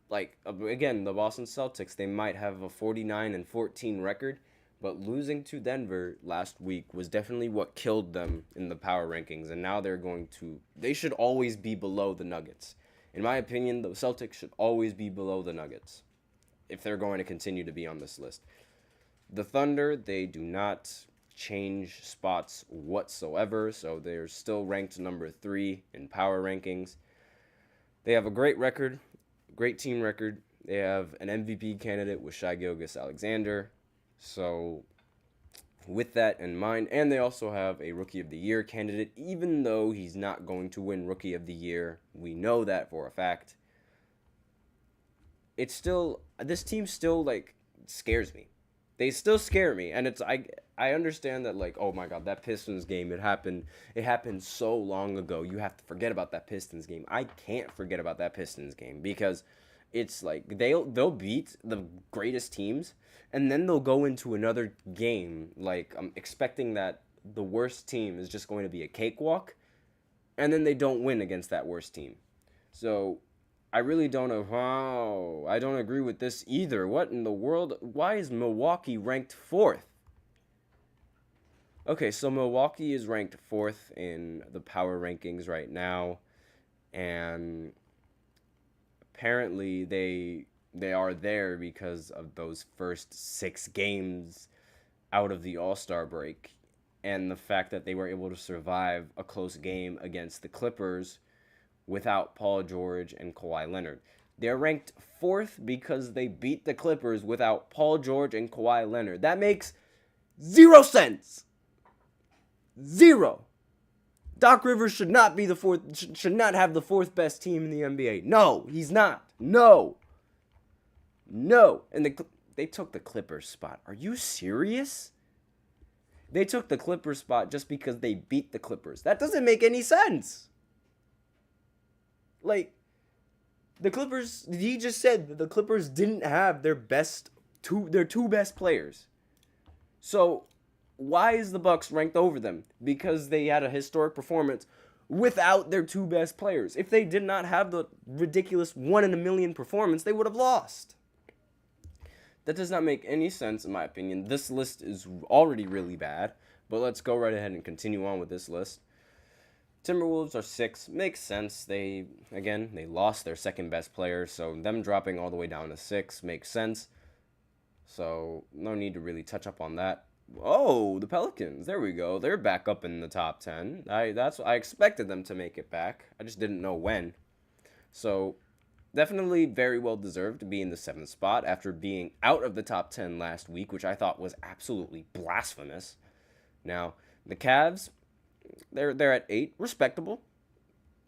Speaker 1: again, the Boston Celtics, they might have a 49-14 record, but losing to Denver last week was definitely what killed them in the power rankings. And now they should always be below the Nuggets. In my opinion, the Celtics should always be below the Nuggets if they're going to continue to be on this list. The Thunder, they do not change spots whatsoever, so they're still ranked number 3 in power rankings. They have a great record, great team record. They have an MVP candidate with Shai Gilgeous-Alexander. So with that in mind, and they also have a Rookie of the Year candidate, even though he's not going to win Rookie of the Year. We know that for a fact. This team still, scares me. They still scare me, and I understand that, oh my god, that Pistons game, it happened so long ago. You have to forget about that Pistons game. I can't forget about that Pistons game, because it's they'll beat the greatest teams, and then they'll go into another game I'm expecting that the worst team is just going to be a cakewalk, and then they don't win against that worst team. So I really don't know how. I don't agree with this either. What in the world? Why is Milwaukee ranked 4th? Okay, so Milwaukee is ranked 4th in the power rankings right now, and apparently they are there because of those first 6 games out of the All-Star break, and the fact that they were able to survive a close game against the Clippers without Paul George and Kawhi Leonard. They're ranked 4th because they beat the Clippers without Paul George and Kawhi Leonard. That makes 0 sense. 0. Doc Rivers should not be should not have the 4th best team in the NBA. No, he's not. No. And they took the Clippers spot. Are you serious? They took the Clippers spot just because they beat the Clippers. That doesn't make any sense. The Clippers, he just said that the Clippers didn't have their two best players. So why is the Bucks ranked over them? Because they had a historic performance without their 2 best players. If they did not have the ridiculous 1 in a million performance, they would have lost. That does not make any sense, in my opinion. This list is already really bad, but let's go right ahead and continue on with this list. Timberwolves are 6. Makes sense. They lost their 2nd best player, so them dropping all the way down to 6 makes sense. So no need to really touch up on that. Oh, the Pelicans. There we go. They're back up in the top 10. I expected them to make it back. I just didn't know when. So definitely very well deserved to be in the 7th spot after being out of the top 10 last week, which I thought was absolutely blasphemous. Now, the Cavs, they're at 8, respectable.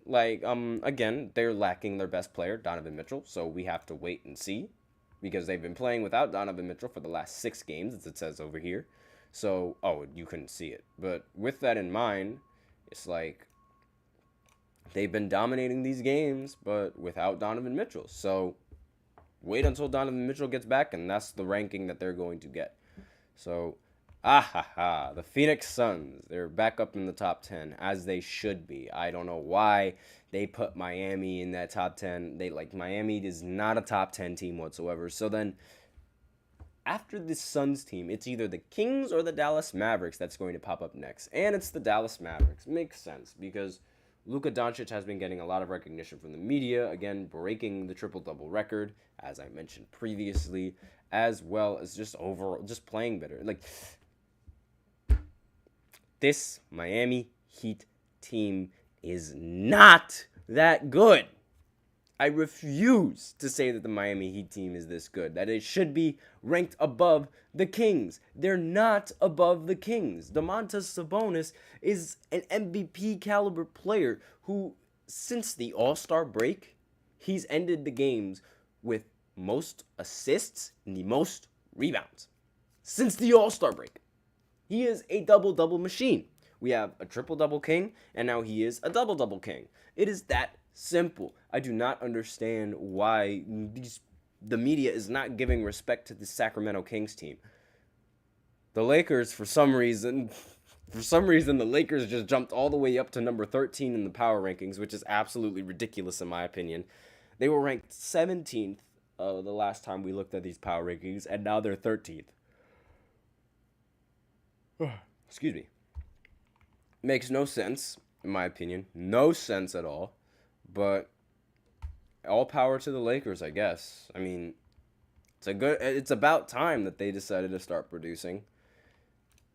Speaker 1: Again, they're lacking their best player, Donovan Mitchell, so we have to wait and see, because they've been playing without Donovan Mitchell for the last 6 games, as it says over here. So, you couldn't see it. But with that in mind, it's they've been dominating these games, but without Donovan Mitchell. So wait until Donovan Mitchell gets back, and that's the ranking that they're going to get. So, the Phoenix Suns, they're back up in the top 10, as they should be. I don't know why they put Miami in that top 10. Miami is not a top 10 team whatsoever. So then, after the Suns team, it's either the Kings or the Dallas Mavericks that's going to pop up next. And it's the Dallas Mavericks. Makes sense, because Luka Doncic has been getting a lot of recognition from the media, again, breaking the triple-double record, as I mentioned previously, as well as just overall, just playing better. This Miami Heat team is not that good. I refuse to say that the Miami Heat team is this good, that it should be ranked above the Kings. They're not above the Kings. Domantas Sabonis is an MVP caliber player who, since the All-Star break, he's ended the games with most assists and the most rebounds. Since the All-Star break. He is a double-double machine. We have a triple-double king, and now he is a double-double king. It is that Simple. I do not understand why the media is not giving respect to the Sacramento Kings team. The Lakers, for some reason, the Lakers just jumped all the way up to number 13 in the power rankings, which is absolutely ridiculous in my opinion. They were ranked 17th the last time we looked at these power rankings, and now they're 13th. Excuse me. Makes no sense, in my opinion. No sense at all. But all power to the Lakers, I guess. I mean, it's about time that they decided to start producing.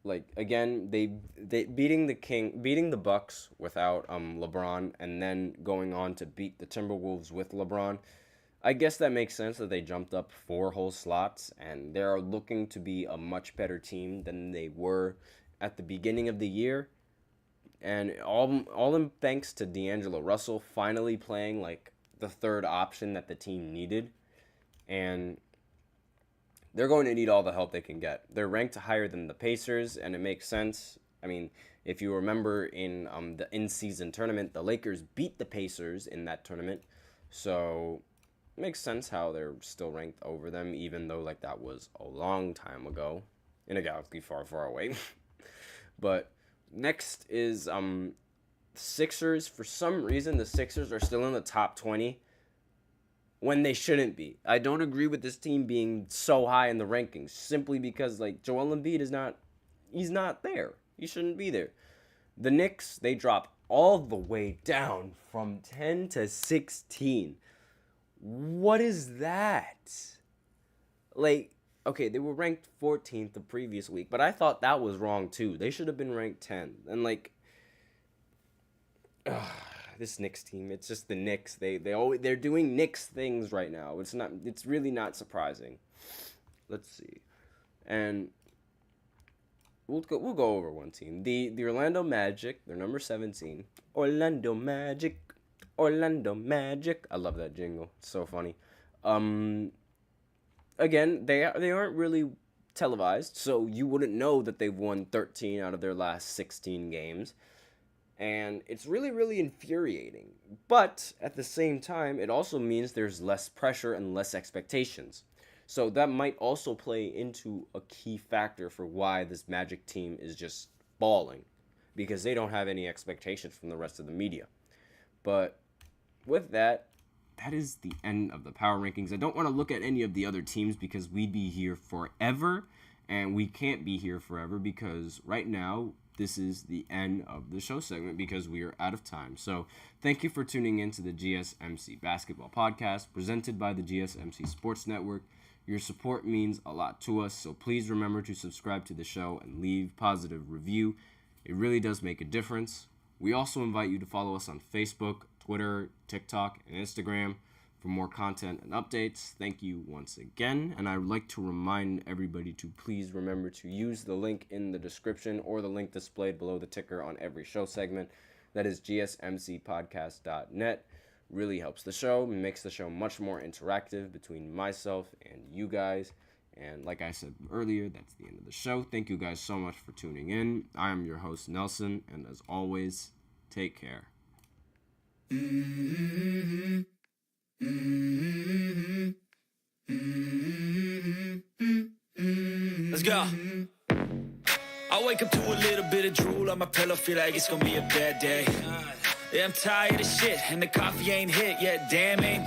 Speaker 1: Like, again, they beating the Bucks without LeBron, and then going on to beat the Timberwolves with LeBron. I guess that makes sense that they jumped up 4 whole slots, and they're looking to be a much better team than they were at the beginning of the year. And all in thanks to D'Angelo Russell finally playing like the third option that the team needed. And they're going to need all the help they can get. They're ranked higher than the Pacers, and it makes sense. I mean, if you remember in the in-season tournament, the Lakers beat the Pacers in that tournament. So it makes sense how they're still ranked over them, even though like that was a long time ago in a galaxy far, far away. But next is Sixers. For some reason, the Sixers are still in the top 20 when they shouldn't be. I don't agree with this team being so high in the rankings simply because like Joel Embiid he's not there. He shouldn't be there. The Knicks, they drop all the way down from 10 to 16. What is that? Like, okay, they were ranked 14th the previous week, but I thought that was wrong too. They should have been ranked 10. And like, this Knicks team, it's just the Knicks. They're doing Knicks things right now. It's really not surprising. Let's see. And we'll go over one team. The Orlando Magic, they're number 17. Orlando Magic. I love that jingle. It's so funny. Again, they aren't really televised, so you wouldn't know that they've won 13 out of their last 16 games. And it's really, really infuriating. But at the same time, it also means there's less pressure and less expectations. So that might also play into a key factor for why this Magic team is just balling. Because they don't have any expectations from the rest of the media. But with that is the end of the power rankings. I don't want to look at any of the other teams because we'd be here forever. And we can't be here forever because right now, this is the end of the show segment because we are out of time. So thank you for tuning in to the GSMC Basketball Podcast presented by the GSMC Sports Network. Your support means a lot to us, so please remember to subscribe to the show and leave positive review. It really does make a difference. We also invite you to follow us on Facebook, Twitter, TikTok, and Instagram for more content and updates. Thank you once again, and I would like to remind everybody to please remember to use the link in the description or the link displayed below the ticker on every show segment. That is gsmcpodcast.net. Really helps the show, makes the show much more interactive between myself and you guys. And like I said earlier, that's the end of the show. Thank you guys so much for tuning in. I am your host, Nelson, and as always, take care.
Speaker 3: Let's go. I wake up to a little bit of drool on my pillow, feel like it's gonna be a bad day. Yeah, I'm tired of shit, and the coffee ain't hit yet, damn ain't